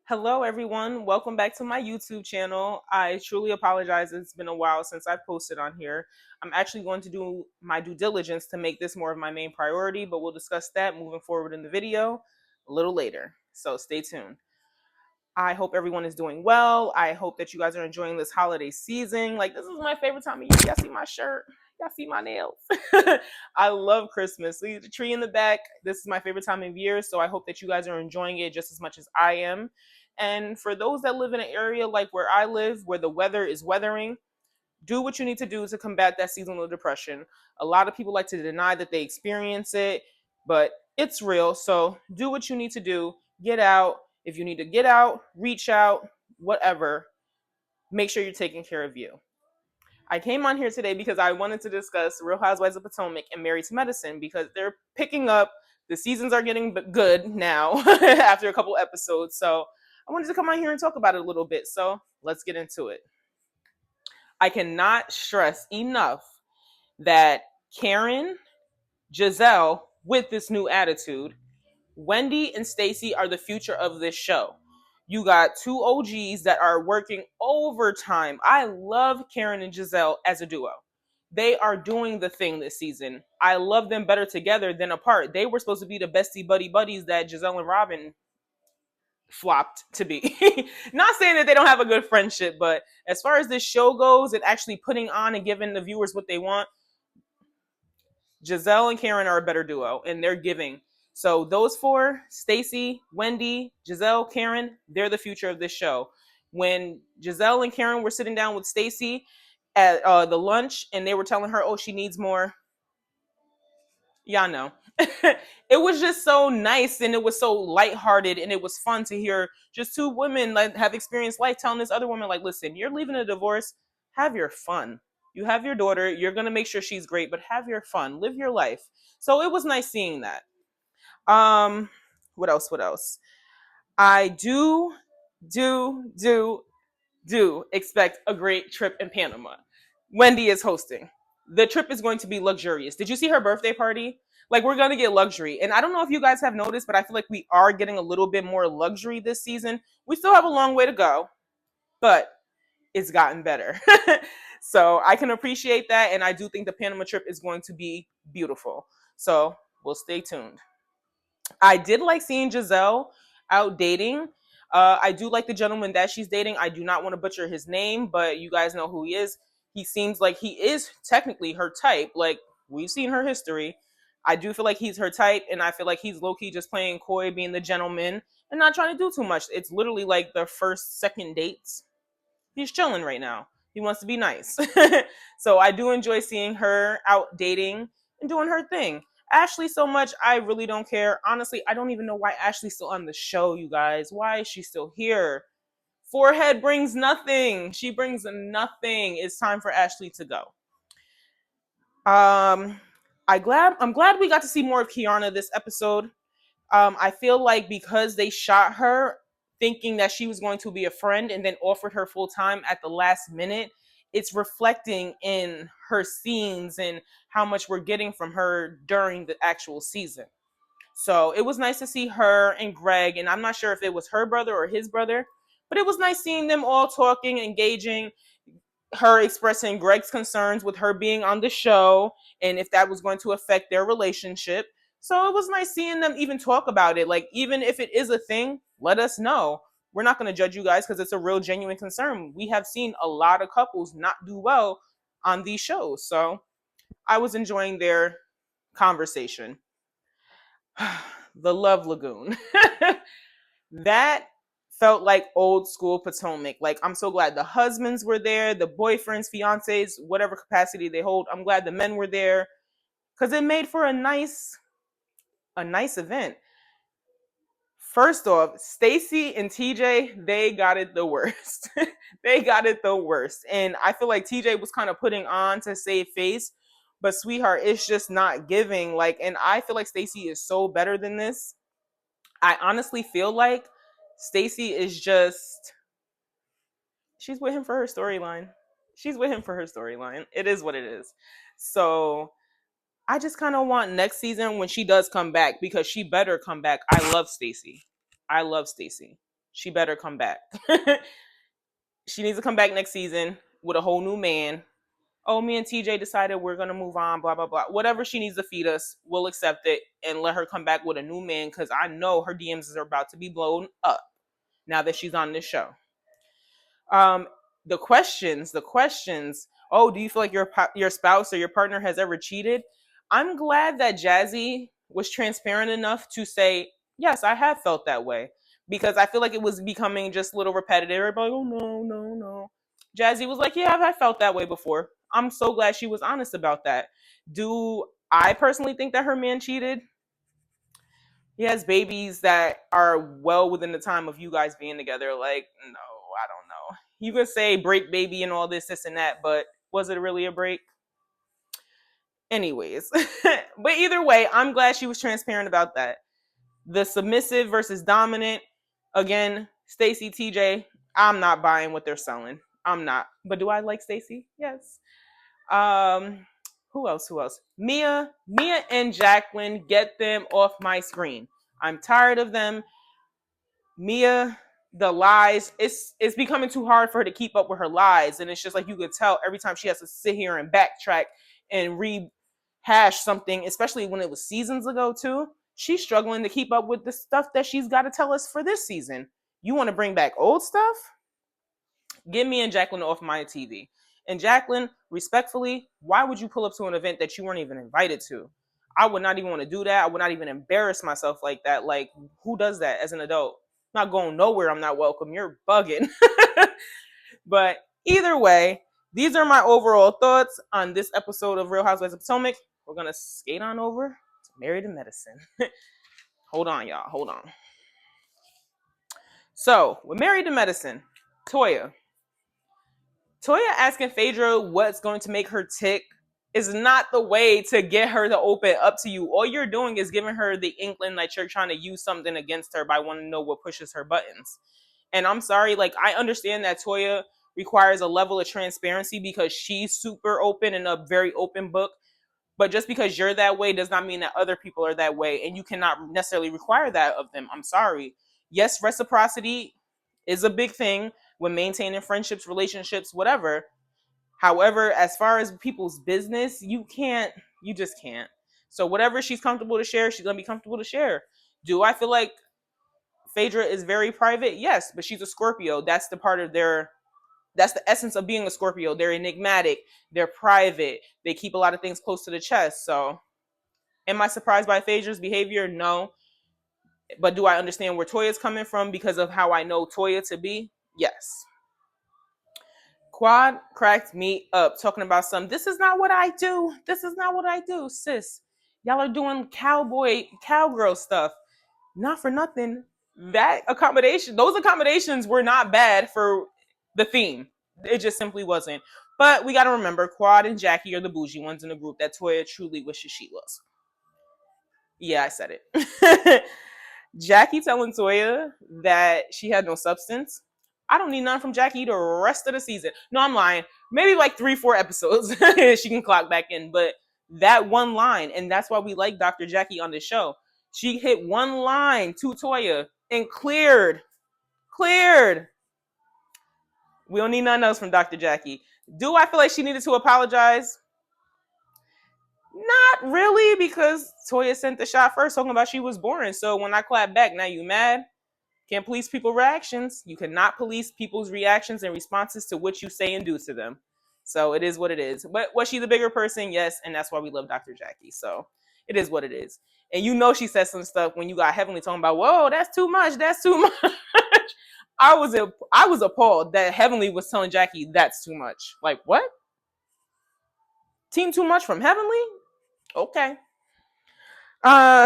Hello, everyone. Welcome back to my YouTube channel. I truly apologize. It's been a while since I've posted on here. I'm actually going to do my due diligence to make this more of my main priority, but we'll discuss that moving forward in the video a little later. So stay tuned. I hope everyone is doing well. I hope that you guys are enjoying this holiday season. Like, this is my favorite time of year. Y'all see my shirt? Y'all see my nails? I love Christmas. See the tree in the back. This is my favorite time of year. So I hope that you guys are enjoying it just as much as I am. And for those that live in an area like where I live, where the weather is weathering, do what you need to do to combat that seasonal depression. A lot of people like to deny that they experience it, but it's real. So do what you need to do. Get out. If you need to get out, reach out, whatever, make sure you're taking care of you. I came on here today because I wanted to discuss Real Housewives of Potomac and Married to Medicine because they're picking up. The seasons are getting good now after a couple episodes. So I wanted to come on here and talk about it a little bit. So let's get into it. I cannot stress enough that Karen, Giselle, with this new attitude, Wendy and Stacey are the future of this show. You got two OGs that are working overtime. I love Karen and Giselle as a duo. They are doing the thing this season. I love them better together than apart. They were supposed to be the bestie buddy buddies that Giselle and Robin flopped to be. Not saying that they don't have a good friendship, but as far as this show goes and actually putting on and giving the viewers what they want, Giselle and Karen are a better duo, and they're giving. So those four, Stacey, Wendy, Giselle, Karen, they're the future of this show. When Giselle and Karen were sitting down with Stacey at the lunch, and they were telling her, "Oh, she needs more," y'all know. It was just so nice, and it was so lighthearted, and it was fun to hear just two women like have experienced life telling this other woman, like, "Listen, you're leaving a divorce. Have your fun. You have your daughter. You're gonna make sure she's great, but have your fun. Live your life." So it was nice seeing that. Um, what else? What else? I do expect a great trip in Panama. Wendy is hosting. The trip is going to be luxurious. Did you see her birthday party? Like, we're going to get luxury. And I don't know if you guys have noticed, but I feel like we are getting a little bit more luxury this season. We still have a long way to go, but it's gotten better. So I can appreciate that. And I do think the Panama trip is going to be beautiful. So we'll stay tuned. I did like seeing Giselle out dating. I do like the gentleman that she's dating. I do not want to butcher his name, but you guys know who he is. He seems like he is technically her type. Like, we've seen her history. I do feel like he's her type, and I feel like he's low-key just playing coy, being the gentleman, and not trying to do too much. It's literally like their first, second dates. He's chilling right now. He wants to be nice. So I do enjoy seeing her out dating and doing her thing. Ashley so much, I really don't care. Honestly, I don't even know why Ashley's still on the show, you guys. Why is she still here? Forehead brings nothing. She brings nothing. It's time for Ashley to go. I'm glad we got to see more of Kiana this episode. I feel like because they shot her thinking that she was going to be a friend and then offered her full time at the last minute, it's reflecting in her scenes and how much we're getting from her during the actual season. So it was nice to see her and Greg, and I'm not sure if it was her brother or his brother, but it was nice seeing them all talking, engaging, her expressing Greg's concerns with her being on the show and if that was going to affect their relationship. So it was nice seeing them even talk about it. Like, even if it is a thing, let us know. We're not going to judge you guys because it's a real genuine concern. We have seen a lot of couples not do well on these shows. So I was enjoying their conversation. The Love Lagoon. That felt like old school Potomac. Like, I'm so glad the husbands were there, the boyfriends, fiancés, whatever capacity they hold. I'm glad the men were there because it made for a nice event. First off, Stacey and TJ, they got it the worst. They got it the worst. And I feel like TJ was kind of putting on to save face, but sweetheart, it's just not giving. Like, and I feel like Stacey is so better than this. I honestly feel like Stacey is just, she's with him for her storyline. She's with him for her storyline. It is what it is. So I just kind of want next season when she does come back, because she better come back. I love Stacey. I love Stacey. she better come back. She needs to come back next season with a whole new man. Oh, me and TJ decided we're gonna move on, blah blah blah. Whatever she needs to feed us, we'll accept it and let her come back with a new man because I know her DMs are about to be blown up now that she's on this show. Um, the questions. Oh, do you feel like your spouse or your partner has ever cheated? I'm glad that Jazzy was transparent enough to say yes, I have felt that way because I feel like it was becoming just a little repetitive. Everybody, oh no, no, no. Jazzy was like, yeah, I felt that way before. I'm so glad she was honest about that. Do I personally think that her man cheated? He has babies that are well within the time of you guys being together. Like, no, I don't know. You could say break baby and all this and that, but was it really a break? Anyways, but either way, I'm glad she was transparent about that. The submissive versus dominant, again, Stacy, TJ, I'm not buying what they're selling. I'm not. But do I like Stacy? Yes. Um, who else? Who else? Mia and Jacqueline, get them off my screen. I'm tired of them. Mia, the lies, it's becoming too hard for her to keep up with her lies. And it's just like you could tell every time she has to sit here and backtrack and rehash something, especially when it was seasons ago too. She's struggling to keep up with the stuff that she's got to tell us for this season. You want to bring back old stuff? Get me and Jacqueline off my TV. And Jacqueline, respectfully, why would you pull up to an event that you weren't even invited to? I would not even want to do that. I would not even embarrass myself like that. Like, who does that as an adult? I'm not going nowhere. I'm not welcome. You're bugging. But either way, these are my overall thoughts on this episode of Real Housewives of Potomac. We're going to skate on over to Married to Medicine. Hold on, y'all. Hold on. So, with Married to Medicine, Toya asking Phaedra what's going to make her tick is not the way to get her to open up to you. All you're doing is giving her the inkling that you're trying to use something against her by wanting to know what pushes her buttons. And I'm sorry, like, I understand that Toya requires a level of transparency because she's super open and a very open book. But just because you're that way does not mean that other people are that way. And you cannot necessarily require that of them. I'm sorry. Yes, reciprocity is a big thing when maintaining friendships, relationships, whatever. However, as far as people's business, you just can't. So whatever she's comfortable to share, she's going to be comfortable to share. Do I feel like Phaedra is very private? Yes, but she's a Scorpio. That's the essence of being a Scorpio. They're enigmatic, they're private, they keep a lot of things close to the chest. So am I surprised by Phaedra's behavior? No. But do I understand where Toya's coming from because of how I know Toya to be? Yes. Quad cracked me up talking about this is not what I do. This is not what I do, sis. Y'all are doing cowgirl stuff. Not for nothing. Those accommodations were not bad for the theme. It just simply wasn't. But we got to remember, Quad and Jackie are the bougie ones in the group that Toya truly wishes she was. Yeah, I said it. Jackie telling Toya that she had no substance. I don't need none from Jackie the rest of the season. No, I'm lying. Maybe like 3-4 episodes she can clock back in. But that one line, and that's why we like Dr. Jackie on this show. She hit one line to Toya and cleared. We don't need nothing else from Dr. Jackie. Do I feel like she needed to apologize? Not really, because Toya sent the shot first talking about she was boring. So when I clap back, now you mad? Can't police people's reactions. You cannot police people's reactions and responses to what you say and do to them. So it is what it is. But was she the bigger person? Yes, and that's why we love Dr. Jackie. So it is what it is. And you know she said some stuff when you got Heavenly talking about, whoa, that's too much. That's too much. I was appalled that Heavenly was telling Jackie that's too much. Like, what? Team too much from Heavenly? Okay.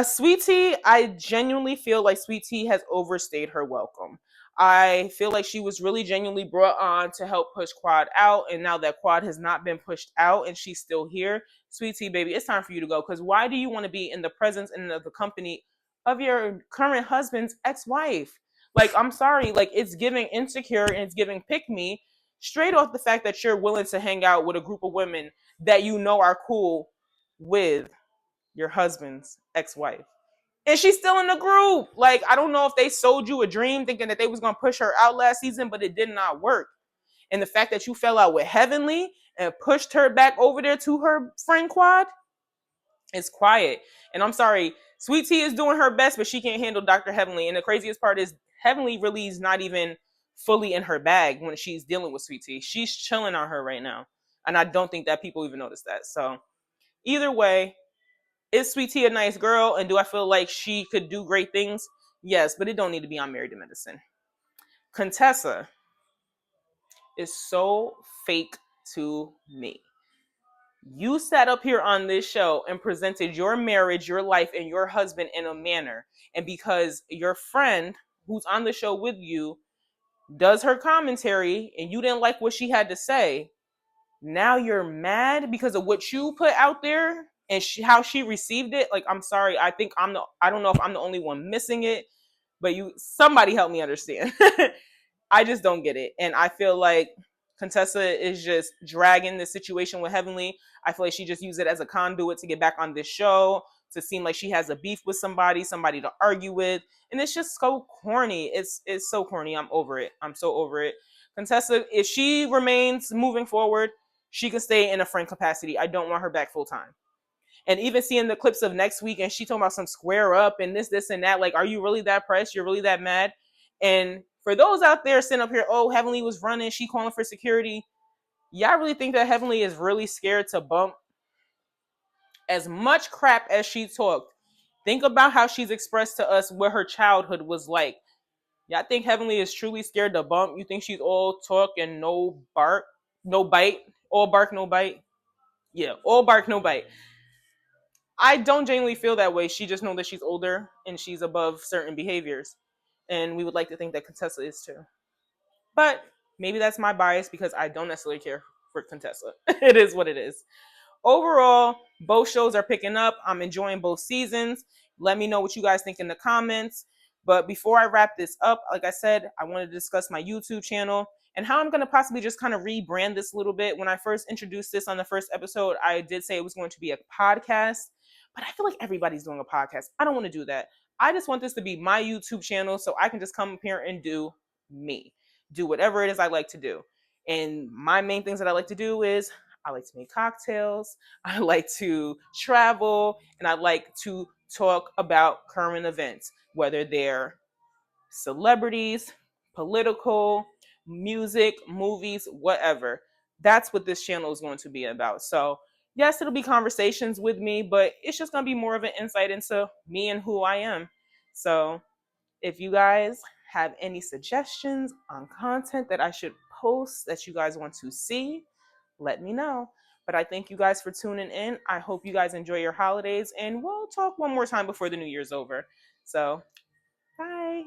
Sweet Tea, I genuinely feel like Sweet Tea has overstayed her welcome. I feel like she was really genuinely brought on to help push Quad out, and now that Quad has not been pushed out and she's still here, Sweet Tea, baby, it's time for you to go. Because why do you want to be in the presence and of the company of your current husband's ex-wife? Like, I'm sorry, like, it's giving insecure and it's giving pick me straight off the fact that you're willing to hang out with a group of women that you know are cool with your husband's ex-wife. And she's still in the group. Like, I don't know if they sold you a dream thinking that they was gonna push her out last season, but it did not work. And the fact that you fell out with Heavenly and pushed her back over there to her friend Quad is quiet. And I'm sorry, Sweet Tea is doing her best, but she can't handle Dr. Heavenly. And the craziest part is Heavenly really is not even fully in her bag when she's dealing with Sweet Tea. She's chilling on her right now. And I don't think that people even notice that. So either way, is Sweet Tea a nice girl? And do I feel like she could do great things? Yes, but it don't need to be on Married to Medicine. Contessa is so fake to me. You sat up here on this show and presented your marriage, your life, and your husband in a manner. And because your friend who's on the show with you does her commentary and you didn't like what she had to say, now you're mad because of what you put out there and how she received it. Like, I'm sorry. I don't know if I'm the only one missing it, but somebody help me understand. I just don't get it. And I feel like Contessa is just dragging the situation with Heavenly. I feel like she just used it as a conduit to get back on this show, to seem like she has a beef with somebody to argue with. And it's just so corny. It's so corny. I'm over it. I'm so over it. Contessa, if she remains moving forward, she can stay in a friend capacity. I don't want her back full time. And even seeing the clips of next week and she talking about some square up and this and that, like, are you really that pressed? You're really that mad? And for those out there sitting up here, oh, Heavenly was running, she calling for security. Y'all really think that Heavenly is really scared to bump? As much crap as she talked, think about how she's expressed to us what her childhood was like. Y'all think Heavenly is truly scared to bump? You think she's all talk and no bark, no bite? All bark, no bite? Yeah, all bark, no bite. I don't genuinely feel that way. She just knows that she's older and she's above certain behaviors. And we would like to think that Contessa is too. But maybe that's my bias because I don't necessarily care for Contessa. It is what it is. Overall, both shows are picking up. I'm enjoying both seasons. Let me know what you guys think in the comments. But before I wrap this up, like I said, I wanted to discuss my YouTube channel and how I'm going to possibly just kind of rebrand this a little bit. When I first introduced this on the first episode, I did say it was going to be a podcast, but I feel like everybody's doing a podcast. I don't want to do that. I just want this to be my YouTube channel so I can just come here and do me, do whatever it is I like to do. And my main things that I like to do is I like to make cocktails, I like to travel, and I like to talk about current events, whether they're celebrities, political, music, movies, whatever. That's what this channel is going to be about. So, yes, it'll be conversations with me, but it's just going to be more of an insight into me and who I am. So, if you guys have any suggestions on content that I should post that you guys want to see, let me know. But I thank you guys for tuning in. I hope you guys enjoy your holidays, and we'll talk one more time before the New Year's over. So, bye.